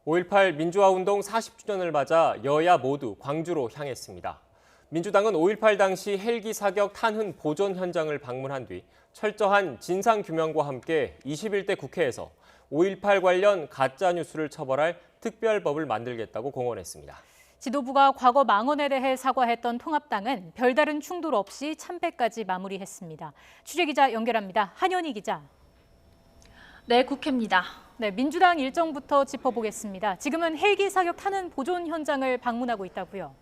5.18 민주화운동 40주년을 맞아 여야 모두 광주로 향했습니다. 민주당은 5.18 당시 헬기 사격 탄흔 보존 현장을 방문한 뒤 철저한 진상규명과 함께 21대 국회에서 5.18 관련 가짜뉴스를 처벌할 특별법을 만들겠다고 공언했습니다. 지도부가 과거 망언에 대해 사과했던 통합당은 별다른 충돌 없이 참배까지 마무리했습니다. 취재기자 연결합니다. 한현희 기자. 네, 국회입니다. 네, 민주당 일정부터 짚어보겠습니다. 지금은 헬기 사격 탄흔 보존 현장을 방문하고 있다고요.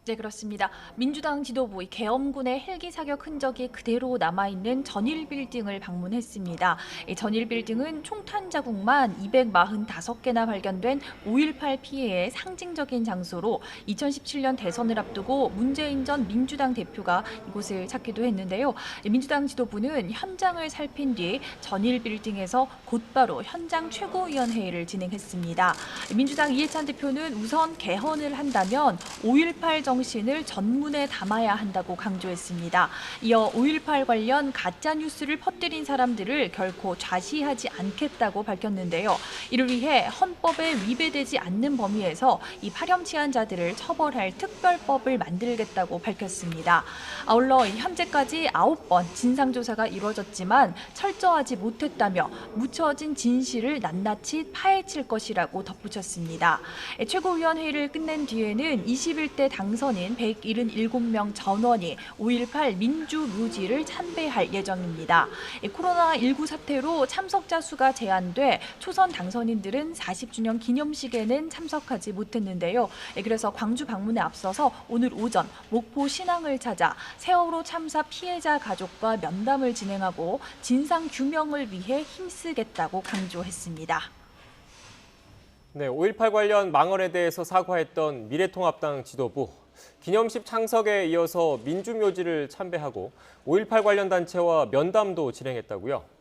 네, 그렇습니다. 민주당 지도부 계엄군의 헬기 사격 흔적이 그대로 남아있는 전일 빌딩을 방문했습니다. 이 전일 빌딩은 총탄 자국만 245개나 발견된 5.18 피해의 상징적인 장소로 2017년 대선을 앞두고 문재인 전 민주당 대표가 이곳을 찾기도 했는데요. 민주당 지도부는 현장을 살핀 뒤 전일 빌딩에서 곧바로 현장 최고위원회의를 진행했습니다. 민주당 이해찬 대표는 우선 개헌을 한다면 5.18 정신을 전문에 담아야 한다고 강조했습니다. 이어 5.18 관련 가짜뉴스를 퍼뜨린 사람들을 결코 좌시하지 않겠다고 밝혔는데요. 이를 위해 헌법에 위배되지 않는 범위에서 이 파렴치한 자들을 처벌할 특별법을 만들겠다고 밝혔습니다. 아울러 현재까지 9번 진상조사가 이루어졌지만 철저하지 못했다며 묻혀진 진실을 낱낱이 파헤칠 것이라고 덧붙였습니다. 최고위원회의를 끝낸 뒤에는 21대 당선인 177명 전원이 5.18 민주묘지를 참배할 예정입니다. 코로나19 사태로 참석자 수가 제한돼 초선 당선인들은 40주년 기념식에는 참석하지 못했는데요. 그래서 광주 방문에 앞서서 오늘 오전 목포 신항을 찾아 세월호 참사 피해자 가족과 면담을 진행하고 진상 규명을 위해 힘쓰겠다고 강조했습니다. 네, 5.18 관련 망언에 대해서 사과했던 미래통합당 지도부. 기념식 창석에 이어서 민주묘지를 참배하고 5.18 관련 단체와 면담도 진행했다고요?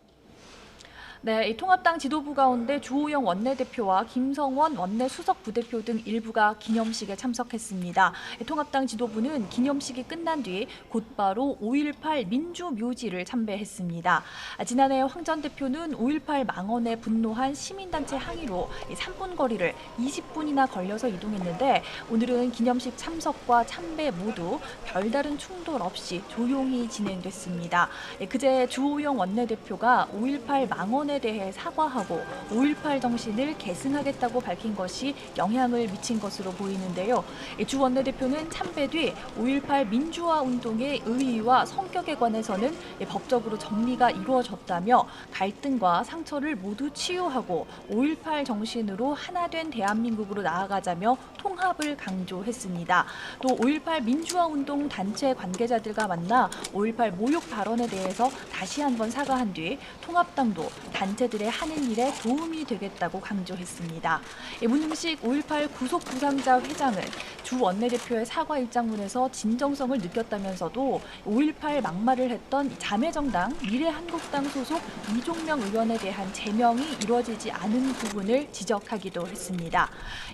네, 이 통합당 지도부 가운데 주호영 원내대표와 김성원 원내수석 부대표 등 일부가 기념식에 참석했습니다. 통합당 지도부는 기념식이 끝난 뒤 곧바로 5.18 민주묘지를 참배했습니다. 지난해 황 전 대표는 5.18 망언에 분노한 시민단체 항의로 3분 거리를 20분이나 걸려서 이동했는데 오늘은 기념식 참석과 참배 모두 별다른 충돌 없이 조용히 진행됐습니다. 그제 주호영 원내대표가 5.18 망언에 대해 사과하고 5.18 정신을 계승하겠다고 밝힌 것이 영향을 미친 것으로 보이는데요. 주 원내대표는 참배 뒤 5.18 민주화 운동의 의의와 성격에 관해서는 법적으로 정리가 이루어졌다며 갈등과 상처를 모두 치유하고 5.18 정신으로 하나된 대한민국으로 나아가자며 통합을 강조했습니다. 또 5.18 민주화 운동 단체 관계자들과 만나 5.18 모욕 발언에 대해서 다시 한번 사과한 뒤 통합당도 단체들의 하는 일에 도움이 되겠다고 강조했습니다. 문흥식 5.18 구속 부상자 회장은 주 원내대표의 사과 입장문에서 진정성을 느꼈다면서도 5.18 막말을 했던 자매정당 미래한국당 소속 이종명 의원에 대한 제명이 이루어지지 않은 부분을 지적하기도 했습니다.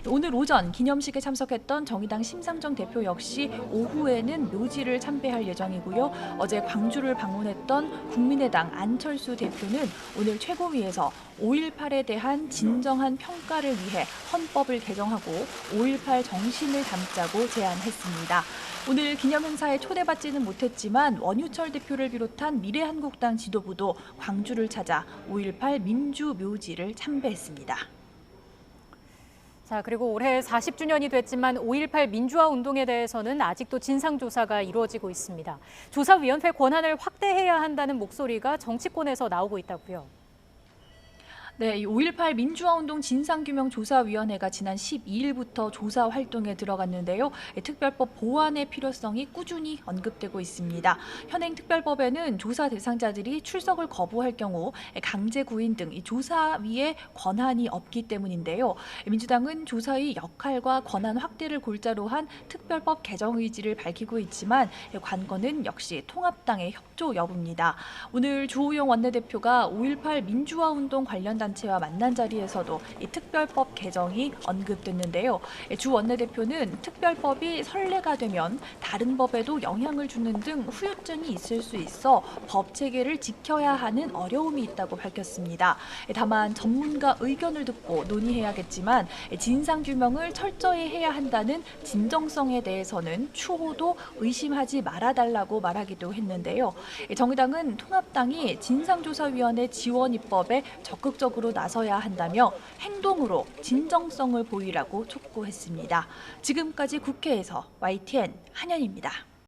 오늘 오전 기념식에 참석했던 정의당 심상정 대표 역시 오후에는 묘지를 참배할 예정이고요. 어제 광주를 방문했던 국민의당 안철수 대표는 오늘 최고위에서 5.18에 대한 진정한 평가를 위해 헌법을 개정하고 5.18 정신을 담자고 제안했습니다. 오늘 기념행사에 초대받지는 못했지만 원유철 대표를 비롯한 미래한국당 지도부도 광주를 찾아 5.18 민주묘지를 참배했습니다. 자, 그리고 올해 40주년이 됐지만 5.18 민주화 운동에 대해서는 아직도 진상조사가 이루어지고 있습니다. 조사위원회 권한을 확대해야 한다는 목소리가 정치권에서 나오고 있다고요. 네, 이 5.18 민주화운동 진상규명조사위원회가 지난 12일부터 조사 활동에 들어갔는데요. 특별법 보완의 필요성이 꾸준히 언급되고 있습니다. 현행 특별법에는 조사 대상자들이 출석을 거부할 경우 강제 구인 등 이 조사위의 권한이 없기 때문인데요. 민주당은 조사위 역할과 권한 확대를 골자로 한 특별법 개정 의지를 밝히고 있지만 관건은 역시 통합당의 협조 여부입니다. 오늘 주호영 원내대표가 5.18 민주화운동 관련 단체 시민단체와 만난 자리에서도 이 특별법 개정이 언급됐는데요. 주 원내대표는 특별법이 선례가 되면 다른 법에도 영향을 주는 등 후유증이 있을 수 있어 법 체계를 지켜야 하는 어려움이 있다고 밝혔습니다. 다만 전문가 의견을 듣고 논의해야겠지만 진상규명을 철저히 해야 한다는 진정성에 대해서는 추호도 의심하지 말아달라고 말하기도 했는데요. 정의당은 통합당이 진상조사위원회 지원 입법에 적극적으로 나서야 한다며 행동으로 진정성을 보이라고 촉구했습니다. 지금까지 국회에서 YTN 한현입니다.